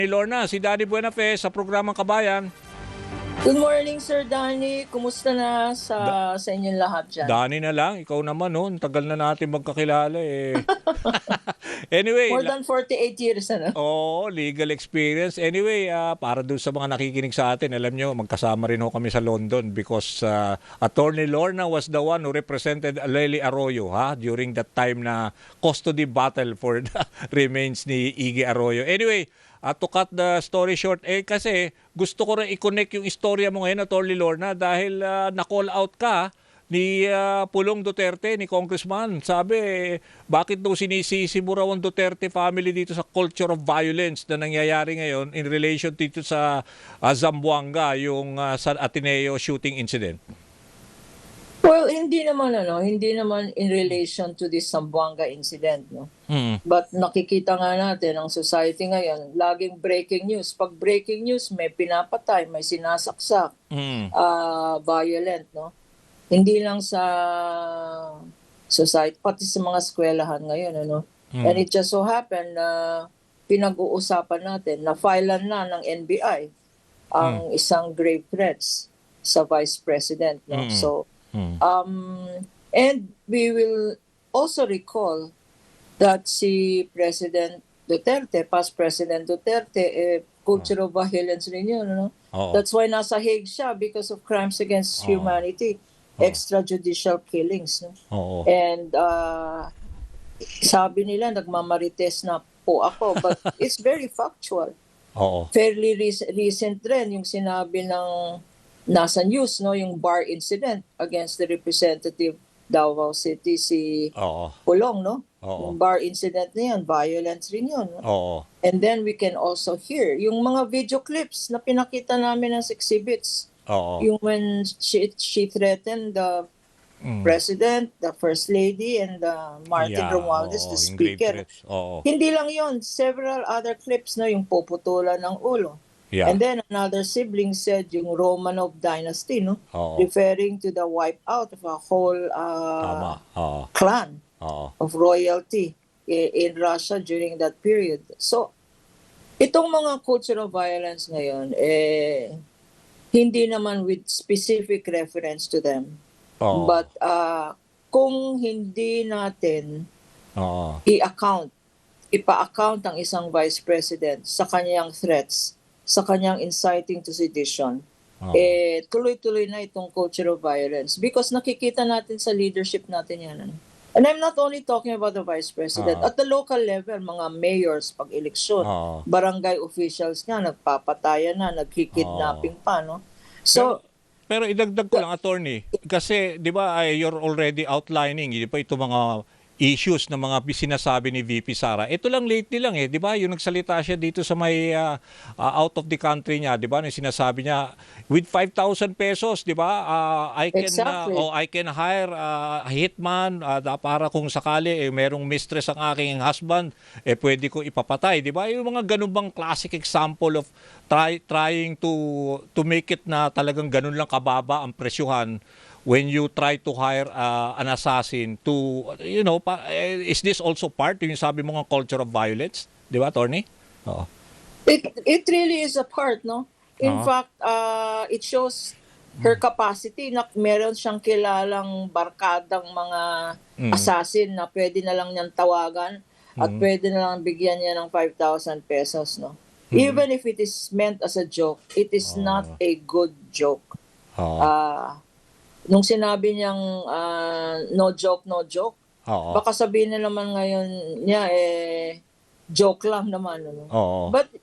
Ni Lorna, si Danny Buenafe sa programang Kabayan. Good morning, Sir Danny. Kumusta na sa inyong lahat dyan? Danny na lang, ikaw naman no, tagal na natin magkakilala eh. Anyway, More than 48 years, ano? legal experience. Anyway, para dun sa mga nakikinig sa atin, alam nyo, magkasama rin ho kami sa London because Attorney Lorna was the one who represented Lely Arroyo during that time na custody battle for the remains ni Iggy Arroyo. Anyway, to cut the story short, kasi gusto ko rin i-connect yung istorya mo ngayon, Atty. Lorna, dahil na-call out ka ni Pulong Duterte, ni Congressman. Sabi, bakit daw sinisisi mo raw ang Duterte family dito sa culture of violence na nangyayari ngayon in relation dito sa Zamboanga, yung sa Ateneo shooting incident? Well, hindi naman in relation to this Zamboanga incident, no? But nakikita nga natin ang society ngayon, laging breaking news. Pag breaking news, may pinapatay, may sinasaksak, violent, no? Hindi lang sa society, pati sa mga eskwelahan ngayon, ano? And it just so happened na pinag-uusapan natin, na filean na ng NBI ang isang grave threats sa Vice President, no? So, and we will also recall that si President Duterte, past President Duterte, culture of violence rin yun, no? That's why nasa Hague siya because of crimes against humanity, extrajudicial killings, no? And sabi nila nagmamarites na po ako, but it's very factual. Fairly recent rin yung sinabi ng nasa news, no, yung bar incident against the representative Davao City, si Pulong, no? Yung bar incident na yan, violence rin yun. No? And then we can also hear yung mga video clips na pinakita namin as exhibits. Yung when she threatened the President, the First Lady, and Martin Romualdez, the Speaker. Hindi lang yun, several other clips, no, yung puputulan ng ulo. And then another sibling said yung Romanov dynasty, no? Referring to the wipeout of a whole clan of royalty in Russia during that period. So, itong mga cultural violence ngayon, hindi naman with specific reference to them. But kung hindi natin ipa-account ang isang vice president sa kanyang threats, sa kanyang inciting to sedition, tuloy-tuloy na itong culture of violence because nakikita natin sa leadership natin yan. And I'm not only talking about the Vice President. At the local level, mga mayors pag eleksyon, barangay officials nga, nagpapatayan na, nagkikidnapping pa, no? So, pero idagdag ko lang, attorney, kasi di ba you're already outlining, di ba ito mga issues na mga sinasabi ni VP Sara. Ito lang lately lang di ba? Yung nagsalita siya dito sa may out of the country niya, di ba? Yung sinasabi niya with 5,000 pesos, di ba? I can hire a hitman para kung sakali merong mistress ang aking husband, pwede ko ipapatay, di ba? Yung mga ganun bang classic example of trying to make it na talagang ganun lang kababa ang presyuhan when you try to hire an assassin to, is this also part, yung sabi mo ng culture of violence? Di ba, attorney? It really is a part, no? In fact, it shows her capacity na meron siyang kilalang barkadang mga assassin na pwede na lang niyang tawagan at pwede na lang bigyan niya ng 5,000 pesos, no? Even if it is meant as a joke, it is not a good joke. Nung sinabi niyang no joke, baka sabihin na naman ngayon niya, joke lang naman. Ano? But,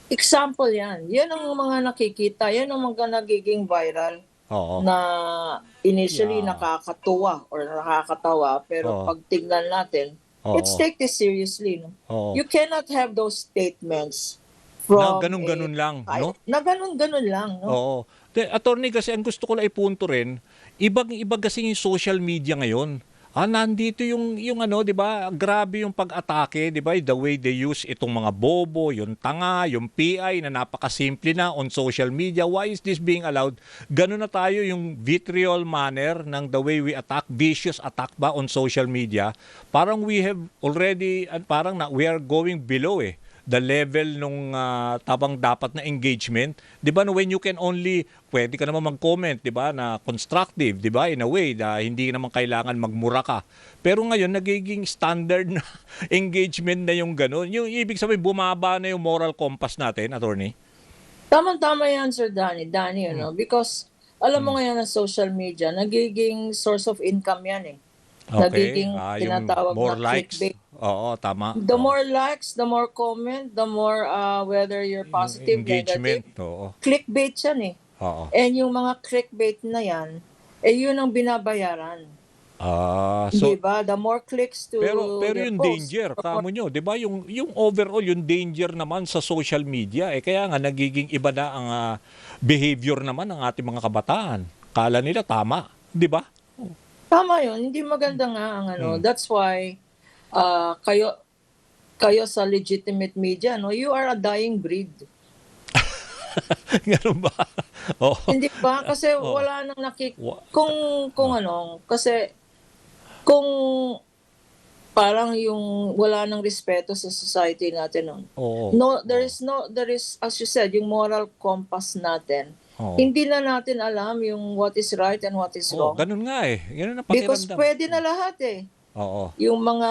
example yan. Yan ang mga nakikita. Yan ang mga nagiging viral na initially nakakatuwa or nakakatawa. Pero pag tignan natin, let's take this seriously. No? You cannot have those statements from na ganun-ganun lang, no? Na ganun-ganun lang, no? Attorney, kasi ang gusto ko lang ipunto rin, ibang-iba kasi yung social media ngayon. Nandito yung di ba? Grabe yung pag-atake, di ba? The way they use itong mga bobo, yung tanga, yung PI na napakasimple na on social media. Why is this being allowed? Ganun na tayo yung vitriol manner ng the way we attack, vicious attack ba on social media. Parang we have already, we are going below the level nung tabang dapat na engagement. 'Di ba, no, when you can only pwede ka naman mag-comment, 'di ba, na constructive, 'di ba, in a way na hindi naman kailangan magmura ka. Pero ngayon nagiging standard na engagement na yung gano'n. Yung ibig sabihin bumaba na yung moral compass natin, attorney. Tama-tama yan, Sir Danny. Danny, because alam mo ngayon ng social media, nagiging source of income yan eh. Okay. Nagiging Yung tinatawag more na likes. clickbait. Oo, tama. The more likes, the more comment, the more whether you're positive, Engagement. negative. Oo. Clickbait yan eh. Oo. And yung mga clickbait na yan, yun ang binabayaran. So Diba? The more clicks to pero your yung post, danger, the more- kamo nyo, 'di ba? Yung overall yung danger naman sa social media kaya nga nagiging iba na ang behavior naman ng ating mga kabataan. Kala nila tama, 'di ba? Tama yun. Hindi maganda nga ang That's why kayo sa legitimate media, you are a dying breed. Ganun ba? Oo. Hindi ba? Kasi Oo. wala nang Wa- kasi kung parang yung wala nang respeto sa society natin nun. Oo. There is, as you said, yung moral compass natin. Oo. Hindi na natin alam yung what is right and what is Oo, wrong. ganun nga eh. Ganun ang Because pakiramdam. pwede na lahat eh. Oo. Yung mga,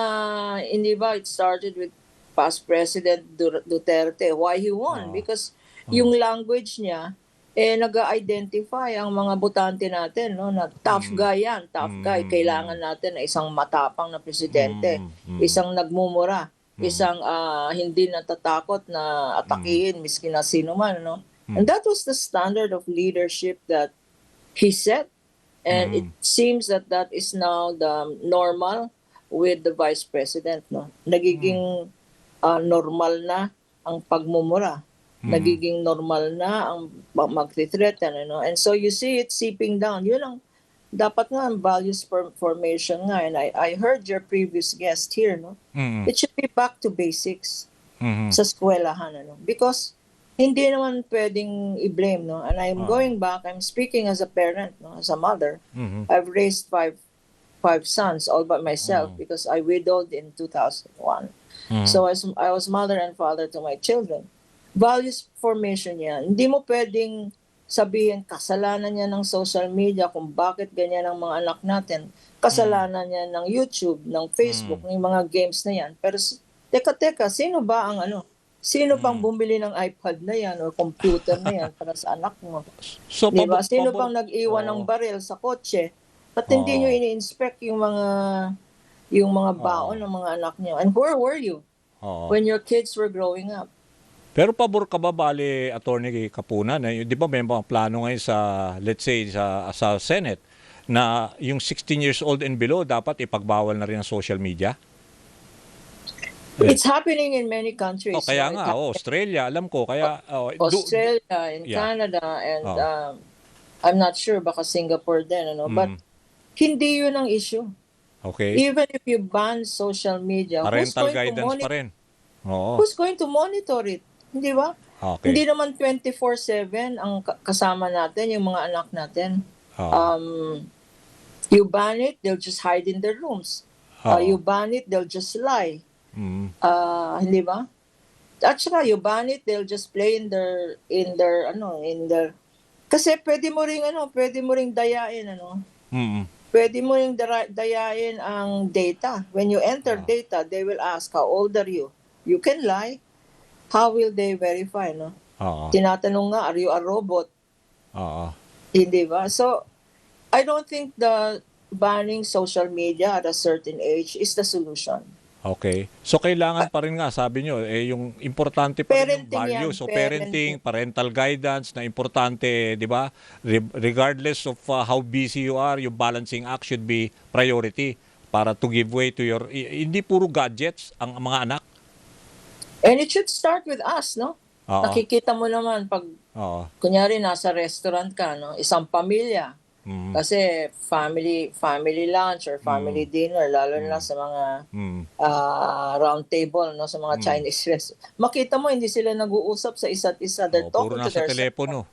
hindi ba, it started with past President Duterte. Why he won? Oo. Because yung language niya, nag-identify ang mga botante natin, na tough guy yan, tough guy. Kailangan natin na isang matapang na presidente, isang nagmumura, isang hindi natatakot na atakihin, miski na sino man, And that was the standard of leadership that he set. And it seems that that is now the normal with the Vice President. Nagiging normal na ang pagmumura. Nagiging normal na ang mag-threaten. And so you see it seeping down. Yun ang dapat nga ang values formation nga. And I heard your previous guest here. It should be back to basics sa eskwelahan. Because hindi naman pwedeng i-blame. And I'm going back, I'm speaking as a parent, as a mother. I've raised five sons all by myself because I widowed in 2001. So I was mother and father to my children. Values formation yan. Hindi mo pwedeng sabihin kasalanan niya ng social media kung bakit ganyan ang mga anak natin. Kasalanan niya ng YouTube, ng Facebook, ng mga games na yan. Pero teka, sino ba ang Sino bang bumili ng iPad na yan o computer na yan para sa anak mo? So, diba? Sino bang nag-iwan ng baril sa kotse? At hindi nyo ini-inspect yung mga baon ng mga anak nyo? And where were you when your kids were growing up? Pero pabor ka ba, bali, Attorney Kapunan, di ba may mga plano ngayon sa, let's say, sa Senate, na yung 16 years old and below dapat ipagbawal na rin ang social media? It's happening in many countries. Kaya nga, Australia, alam ko. Kaya, Australia, in Canada, and I'm not sure, baka Singapore din. But hindi yun ang issue. Okay. Even if you ban social media, parental guidance pa rin. Who's going to monitor it? Hindi ba? Okay. Hindi naman 24/7 ang kasama natin, yung mga anak natin. You ban it, they'll just hide in their rooms. You ban it, they'll just lie. Hindi ba? At saka you ban it, they'll just play in their kasi pwede mo ring dayain Pwede mo ring dayain ang data. When you enter data, they will ask how old are you? You can lie. How will they verify, Tinatanong nga, are you a robot? Hindi ba? So, I don't think the banning social media at a certain age is the solution. Okay. So, kailangan pa rin nga, sabi nyo, yung importante pa rin yung values. So, parenting, parental guidance na importante, di ba? Regardless of how busy you are, yung balancing act should be priority para to give way to your, hindi puro gadgets ang mga anak. And it should start with us, Nakikita mo naman pag, kunyari nasa restaurant ka, isang pamilya. Kasi family lunch or family dinner, lalo na sa mga round table, sa mga Chinese restaurant. Makita mo, hindi sila nag-uusap sa isa't isa. They're talking to their telepono.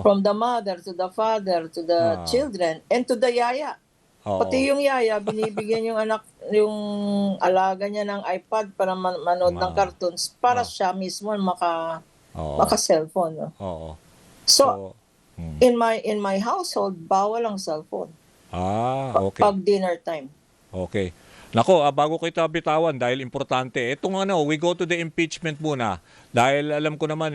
From the mother to the father to the children and to the yaya. Oo. Pati yung yaya, binibigyan yung anak, yung alaga niya ng iPad para manood ng cartoons para siya mismo maka-cellphone. No? Oo. So, in my household, bawal ang cellphone. Okay. Pag dinner time. Okay. Nako, bago kita bitawan dahil importante, itong we go to the impeachment muna. Dahil alam ko naman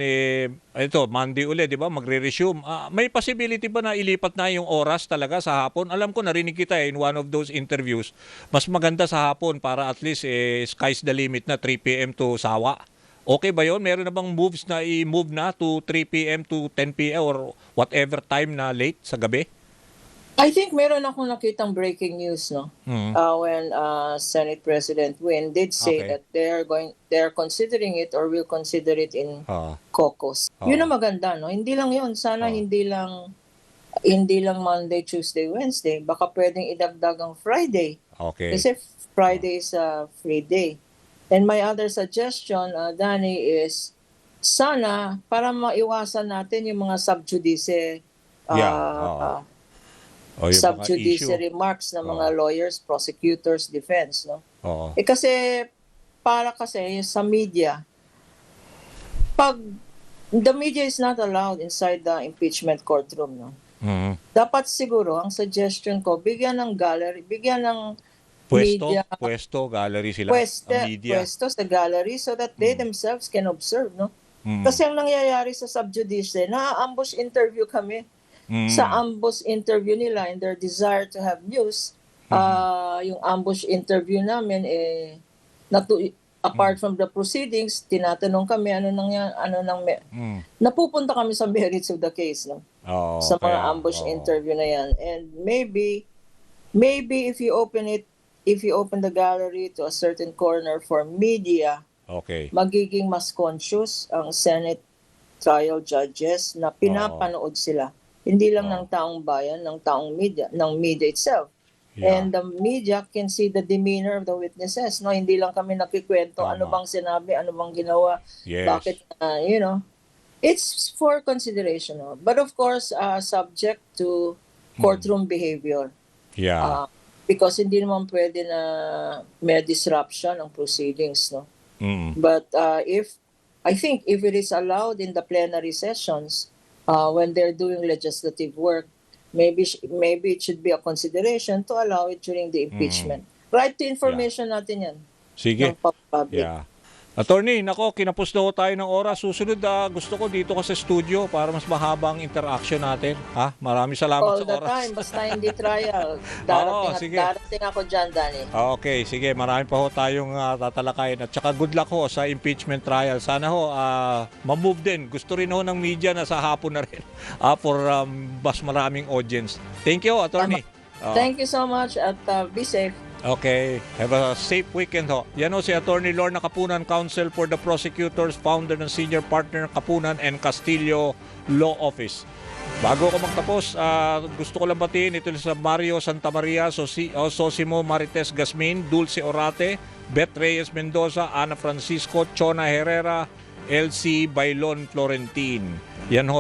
ito Monday ulit, 'di ba? Magre-resume. May possibility ba na ilipat na yung oras talaga sa hapon? Alam ko narinig kita in one of those interviews. Mas maganda sa hapon para at least sky's the limit na 3 PM to sawa. Okay ba 'yon? Meron na bang moves na i-move na to 3 PM to 10 PM or whatever time na late sa gabi? I think meron akong nakitang breaking news, no? When Senate President Win did say that they're considering it or will consider it in caucus. Yun ang maganda, no? Hindi lang yun. Sana hindi lang Monday, Tuesday, Wednesday. Baka pwedeng idagdag ang Friday. Okay. Kasi Friday is a free day. And my other suggestion, Danny, is sana para maiwasan natin yung mga sub-judice sub-judice remarks ng mga lawyers, prosecutors, defense, no? Kasi sa media, pag the media is not allowed inside the impeachment courtroom, no? Dapat siguro ang suggestion ko, bigyan ng gallery, bigyan ng media, gallery sila, media. Pwesto sa gallery so that they themselves can observe, no? Kasi ang nangyayari sa sub-judice, na-ambush interview kami. Sa ambush interview nila in their desire to have news, yung ambush interview namin apart from the proceedings, tinatanong kami napupunta kami sa merits of the case, no? Sa mga ambush interview na yan. And maybe if you open the gallery to a certain corner for media, magiging mas conscious ang Senate trial judges na pinapanood sila. Hindi lang ng taong bayan, ng media itself. And the media can see the demeanor of the witnesses. No, hindi lang kami nakikwento ano bang sinabi, ano bang ginawa, bakit it's for consideration. No? But of course, subject to courtroom behavior. Because hindi naman pwede na may disruption ang proceedings, no. But I think if it is allowed in the plenary sessions, when they're doing legislative work, maybe it should be a consideration to allow it during the impeachment. Right to information natin yan. Sige. Attorney, nako, kinapos na ho tayo ng oras. Susunod, gusto ko dito ka sa studio para mas mahaba ang interaction natin. Maraming salamat sa oras. All the time, basta hindi trial. Darating ako dyan, Danny. Okay, sige. Marami pa ho tayong tatalakayin. At saka good luck ho sa impeachment trial. Sana ho, ma-move din. Gusto rin ho ng media na sa hapon na rin for mas maraming audience. Thank you, Attorney. Thank you so much at be safe. Okay. Have a safe weekend ho. Yan ho si Attorney Lorna Kapunan, Counsel for the Prosecutors, founder and senior partner ng Kapunan and Castillo Law Office. Bago ko magtapos, gusto ko lang batiin ito sa Mario Santa Maria, Sosimo Marites Gasmin, Dulce Orate, Beth Reyes Mendoza, Ana Francisco, Chona Herrera, LC Bailon Florentin. Yan ho.